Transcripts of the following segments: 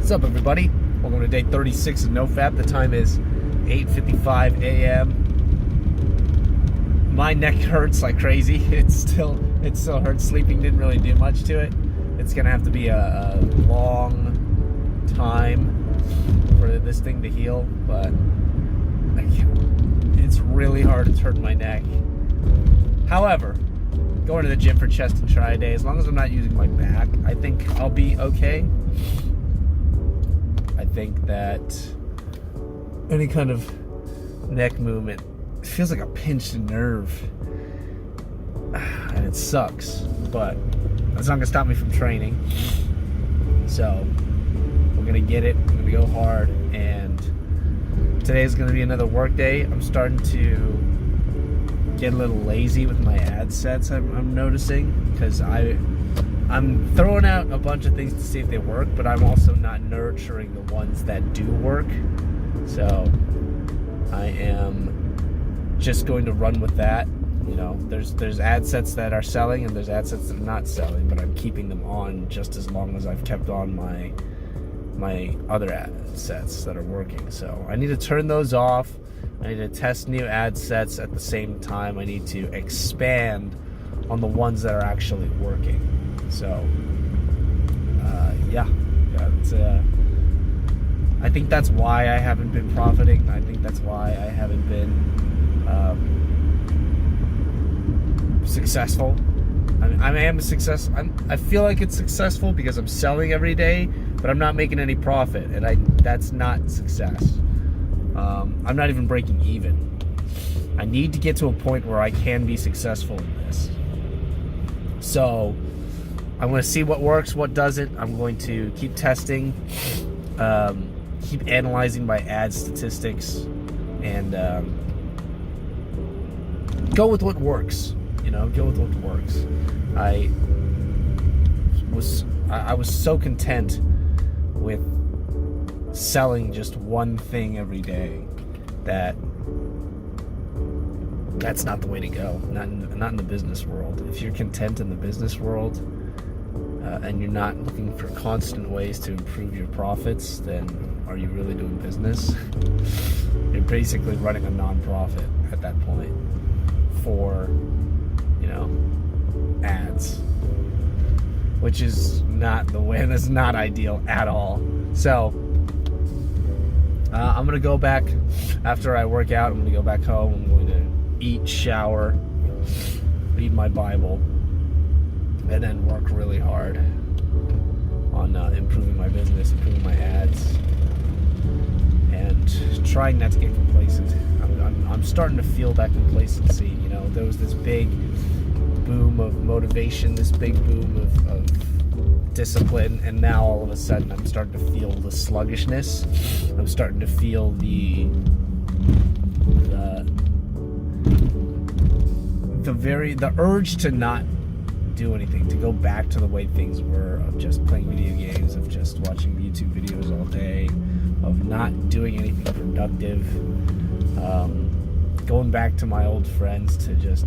What's up, everybody? Welcome to day 36 of NoFap. The time is 8:55 a.m. My neck hurts like crazy. It still hurts. Sleeping didn't really do much to it. It's gonna have to be a long time for this thing to heal, but it's really hard. It's hurting my neck. However, going to the gym for chest and tri a day, as long as I'm not using my back, I think I'll be okay. I think that any kind of neck movement feels like a pinched nerve, and it sucks, but that's not gonna stop me from training. So we're gonna get it. We're gonna go hard, and today is gonna be another work day. I'm starting to get a little lazy with my ad sets. I'm noticing, because I'm throwing out a bunch of things to see if they work, but I'm also not nurturing the ones that do work. So I am just going to run with that. You know, there's ad sets that are selling and there's ad sets that are not selling, but I'm keeping them on just as long as I've kept on my other ad sets that are working. So I need to turn those off. I need to test new ad sets at the same time. I need to expand on the ones that are actually working. So, I think that's why I haven't been profiting. I think that's why I haven't been successful. I am a success. I feel like it's successful because I'm selling every day, but I'm not making any profit, and that's not success. I'm not even breaking even. I need to get to a point where I can be successful in this. So I'm going to see what works, what doesn't. I'm going to keep testing, keep analyzing my ad statistics, and go with what works. You know, go with what works. I was so content with selling just one thing every day that's not the way to go. Not in the business world. If you're content in the business world, and you're not looking for constant ways to improve your profits, then are you really doing business? You're basically running a non-profit at that point for, ads, which is not the way. That's not ideal at all. So I'm gonna go back after I work out. I'm gonna go back home. I'm going to eat, shower, read my Bible, and then work really hard on improving my business, improving my ads, and trying not to get complacent. I'm starting to feel that complacency. There was this big boom of motivation, this big boom of discipline, and now all of a sudden I'm starting to feel the sluggishness. I'm starting to feel the urge to not do anything, to go back to the way things were, of just playing video games, of just watching YouTube videos all day, of not doing anything productive, going back to my old friends to just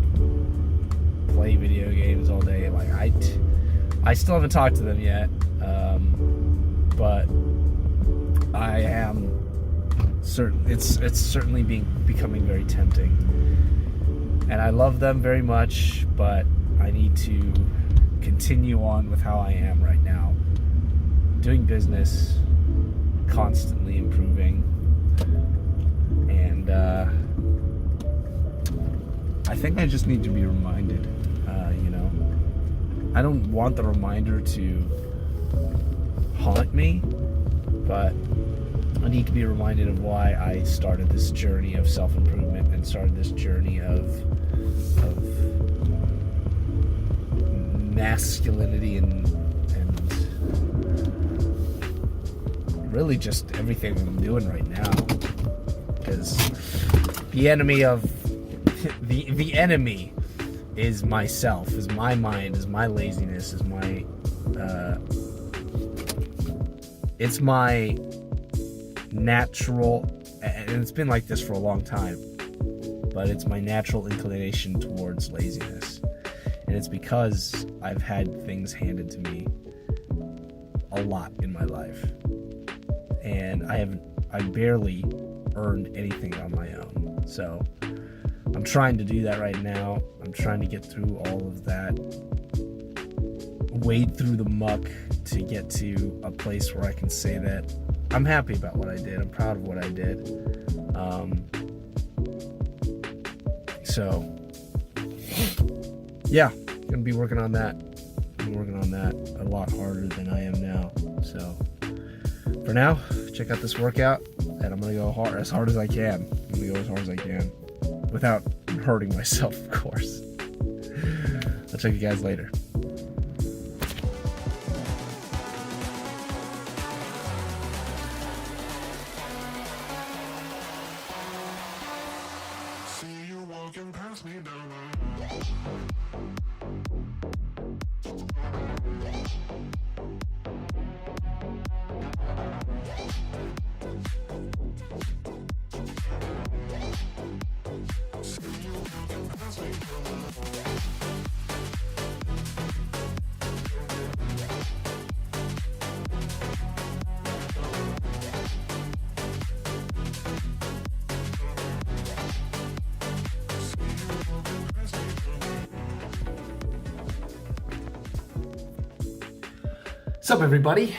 play video games all day. Like I still haven't talked to them yet, but I am certain it's certainly becoming very tempting. And I love them very much, but I need to continue on with how I am right now. Doing business, constantly improving. And I think I just need to be reminded, I don't want the reminder to haunt me, but I need to be reminded of why I started this journey of self-improvement and started this journey of masculinity and really just everything I'm doing right now. Because the enemy is myself, is my mind, is my laziness, is my it's my natural, and it's been like this for a long time, but it's my natural inclination towards laziness. And it's because I've had things handed to me a lot in my life. and I barely earned anything on my own. So I'm trying to do that right now. I'm trying to get through all of that, wade through the muck to get to a place where I can say that I'm happy about what I did. I'm proud of what I did. So yeah, gonna be working on that. I'm working on that a lot harder than I am now. So for now, check out this workout, and I'm gonna go as hard as I can. I'm gonna go as hard as I can without hurting myself, of course. I'll check you guys later. See you walking past me down What's up, everybody?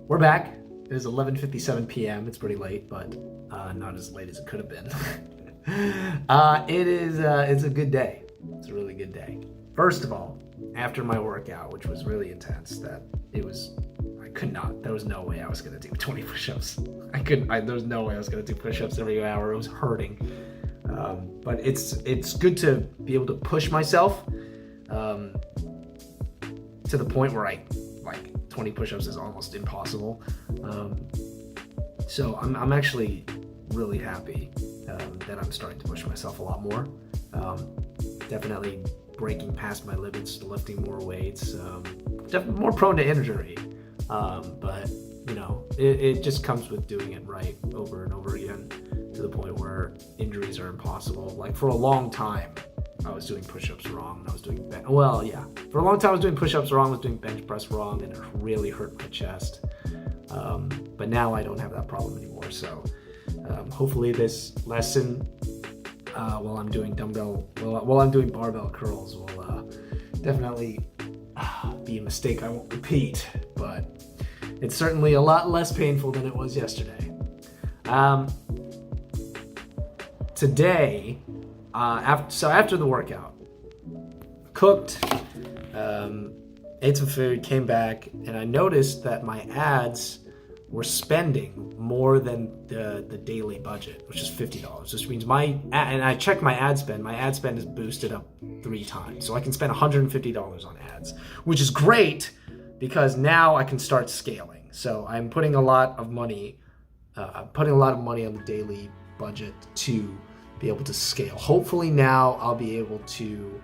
We're back. It is 11:57 p.m. It's pretty late, but not as late as it could have been. It's a good day. It's a really good day. First of all, after my workout, which was really intense, there was no way I was going to do 20 push-ups. There was no way I was going to do push-ups every hour. It was hurting. But it's good to be able to push myself to the point where 20 push-ups is almost impossible. So I'm actually really happy that I'm starting to push myself a lot more. Definitely breaking past my limits, lifting more weights, definitely more prone to injury. But it just comes with doing it right over and over again, to the point where injuries are impossible. Like, for a long time, I was doing push-ups wrong. For a long time I was doing push-ups wrong, I was doing bench press wrong, and it really hurt my chest. But now I don't have that problem anymore. So hopefully this lesson, while I'm doing barbell curls, will definitely be a mistake I won't repeat. But it's certainly a lot less painful than it was yesterday. Today, after the workout, cooked, ate some food, came back, and I noticed that my ads were spending more than the daily budget, which is $50. Which means and I checked my ad spend. My ad spend is boosted up 3 times, so I can spend $150 on ads, which is great because now I can start scaling. So I'm putting a lot of money on the daily budget to be able to scale. Hopefully now I'll be able to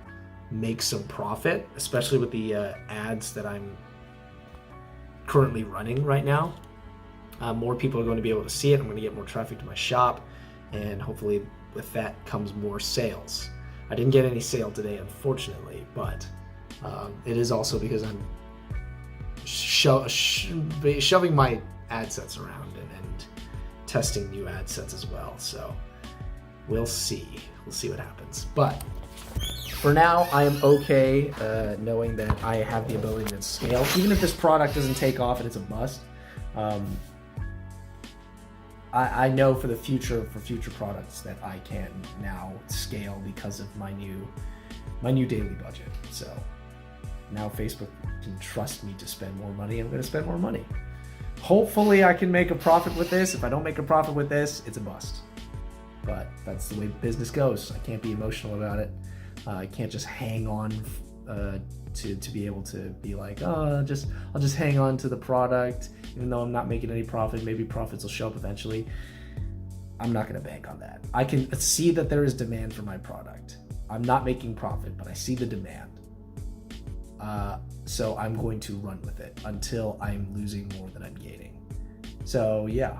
make some profit, especially with the ads that I'm currently running right now. More people are going to be able to see it. I'm going to get more traffic to my shop, and hopefully with that comes more sales. I didn't get any sale today, unfortunately, but it is also because I'm shoving my ad sets around and testing new ad sets as well. So we'll see what happens. But for now, I am okay knowing that I have the ability to scale. Even if this product doesn't take off and it's a bust, I know for future products that I can now scale because of my new daily budget. So now Facebook can trust me to spend more money. I'm going to spend more money. Hopefully I can make a profit with this. If I don't make a profit with this, it's a bust. But that's the way business goes. I can't be emotional about it. I can't just hang on to be able to be like, oh, I'll just hang on to the product, even though I'm not making any profit. Maybe profits will show up eventually. I'm not going to bank on that. I can see that there is demand for my product. I'm not making profit, but I see the demand. So I'm going to run with it until I'm losing more than I'm gaining. So yeah.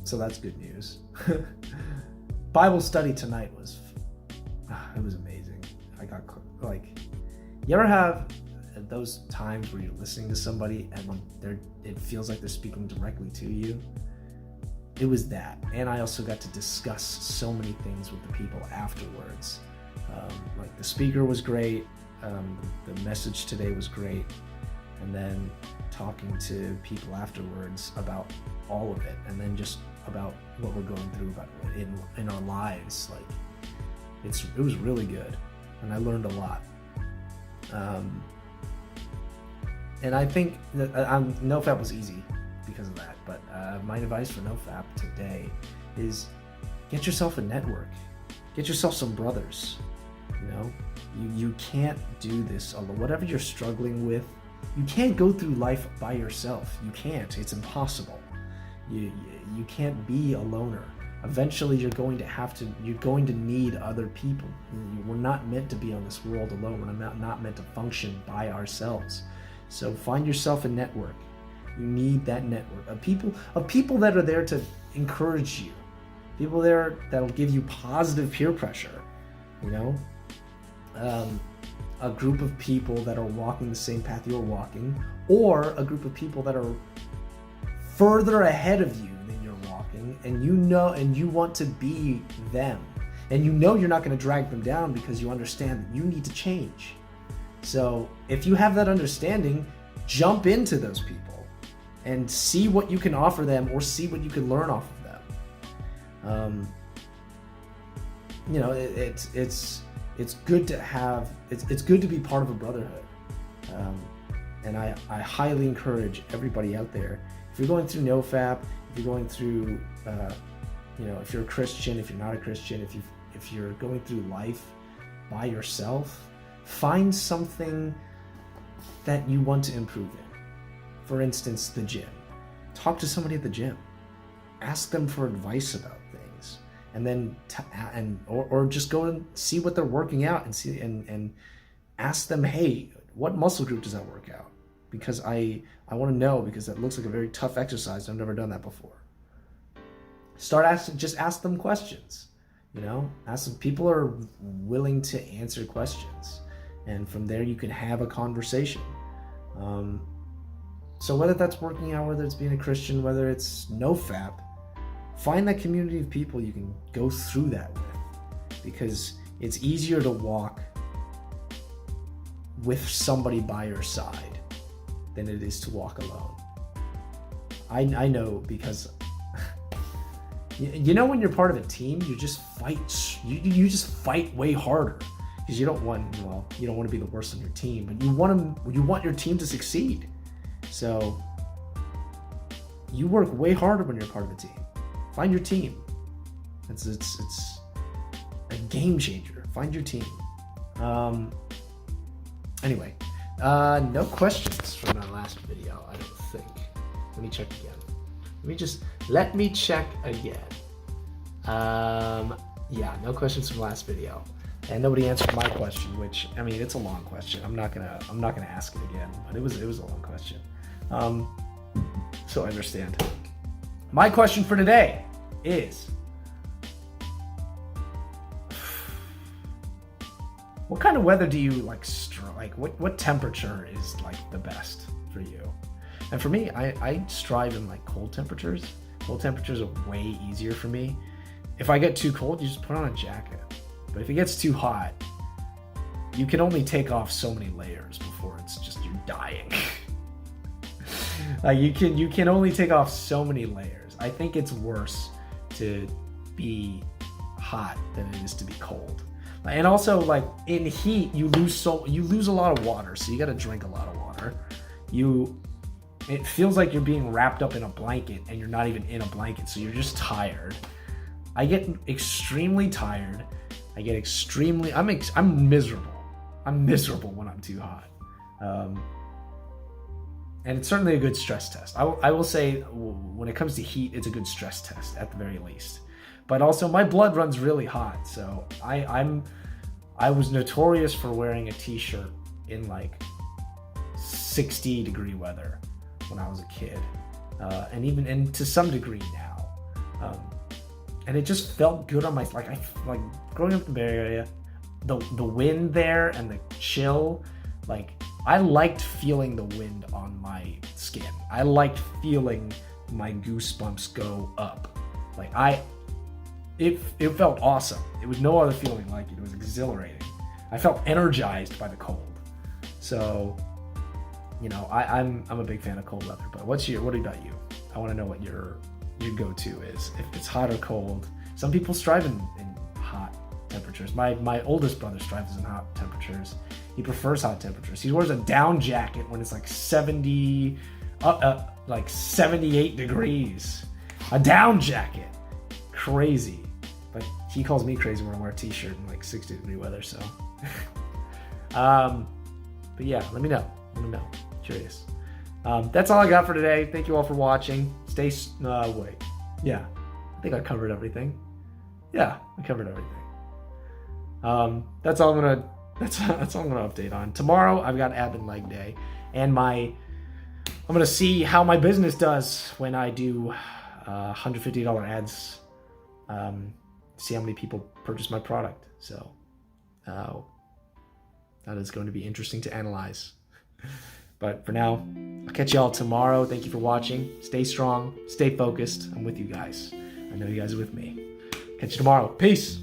So that's good news. Bible study tonight was amazing. I got, like, you ever have those times where you're listening to somebody and it feels like they're speaking directly to you. It was that. And I also got to discuss so many things with the people afterwards. Like the speaker was great. The message today was great. And then talking to people afterwards about all of it, and then just about what we're going through about in our lives. Like it was really good, and I learned a lot. And I think that NoFap was easy because of that. But my advice for NoFap today is get yourself a network, get yourself some brothers. You know, you can't do this alone. Whatever you're struggling with, you can't go through life by yourself. You can't. It's impossible. You can't be a loner. Eventually, you're going to need other people. We're not meant to be on this world alone. We're not meant to function by ourselves. So find yourself a network. You need that network of people that are there to encourage you. People there that'll give you positive peer pressure. You know, a group of people that are walking the same path you're walking, or a group of people that are further ahead of you than you're walking, and you want to be them, and you know you're not going to drag them down because you understand that you need to change. So if you have that understanding, jump into those people and see what you can offer them, or see what you can learn off of them. You know, it's good to have, it's good to be part of a brotherhood. And I highly encourage everybody out there, if you're going through NoFap, if you're going through, you know, if you're a Christian, if you're not a Christian, if you're going through life by yourself, find something that you want to improve in. For instance, the gym. Talk to somebody at the gym. Ask them for advice about things, and then or just go and see what they're working out and see and ask them, hey, what muscle group does that work out? Because I want to know, because that looks like a very tough exercise. I've never done that before. Just ask them questions. You know, ask them. People are willing to answer questions, and from there you can have a conversation. So whether that's working out, whether it's being a Christian, whether it's NoFap, find that community of people you can go through that with, because it's easier to walk with somebody by your side than it is to walk alone. I know, because you know, when you're part of a team, you just fight. You just fight way harder, because you don't want to be the worst on your team, but you want your team to succeed. So you work way harder when you're part of a team. Find your team. It's a game changer. Find your team. Anyway, no questions from our last video, I don't think. Let me check again. Let me check again. Yeah, no questions from the last video. And nobody answered my question, which, I mean, it's a long question. I'm not gonna ask it again, but it was a long question. So I understand. My question for today is, what kind of weather do you like? What temperature is like the best for you? And for me, I strive in like cold temperatures. Cold temperatures are way easier for me. If I get too cold, you just put on a jacket. But if it gets too hot, you can only take off so many layers before it's just you're dying. You can only take off so many layers. I think it's worse to be hot than it is to be cold. And also, like, in heat, you lose a lot of water, so you got to drink a lot of water. It feels like you're being wrapped up in a blanket, and you're not even in a blanket, so you're just tired. I get extremely tired. I'm miserable. I'm miserable when I'm too hot. And it's certainly a good stress test. I will say, when it comes to heat, it's a good stress test at the very least. But also, my blood runs really hot, so I was notorious for wearing a t-shirt in like 60-degree weather when I was a kid, and to some degree now. And it just felt good on my, like growing up in the Bay Area, the wind there and the chill, like I liked feeling the wind on my skin. I liked feeling my goosebumps go up. Like it felt awesome. It was no other feeling like it. It was exhilarating. I felt energized by the cold. So, you know, I'm a big fan of cold weather. But what about you? I want to know what your go-to is. If it's hot or cold. Some people strive in hot temperatures. My oldest brother strives in hot temperatures. He prefers hot temperatures. He wears a down jacket when it's like 78 degrees. A down jacket. Crazy. But he calls me crazy when I wear a t-shirt in like 60-degree weather, so. But yeah, let me know. Curious. That's all I got for today. Thank you all for watching. Wait. Yeah. I think I covered everything. Yeah, I covered everything. That's all I'm gonna update on. Tomorrow I've got ab and leg day, and I'm gonna see how my business does when I do $150 ads. See how many people purchase my product. So that is going to be interesting to analyze. But for now, I'll catch y'all tomorrow. Thank you for watching. Stay strong, stay focused. I'm with you guys. I know you guys are with me. Catch you tomorrow. Peace.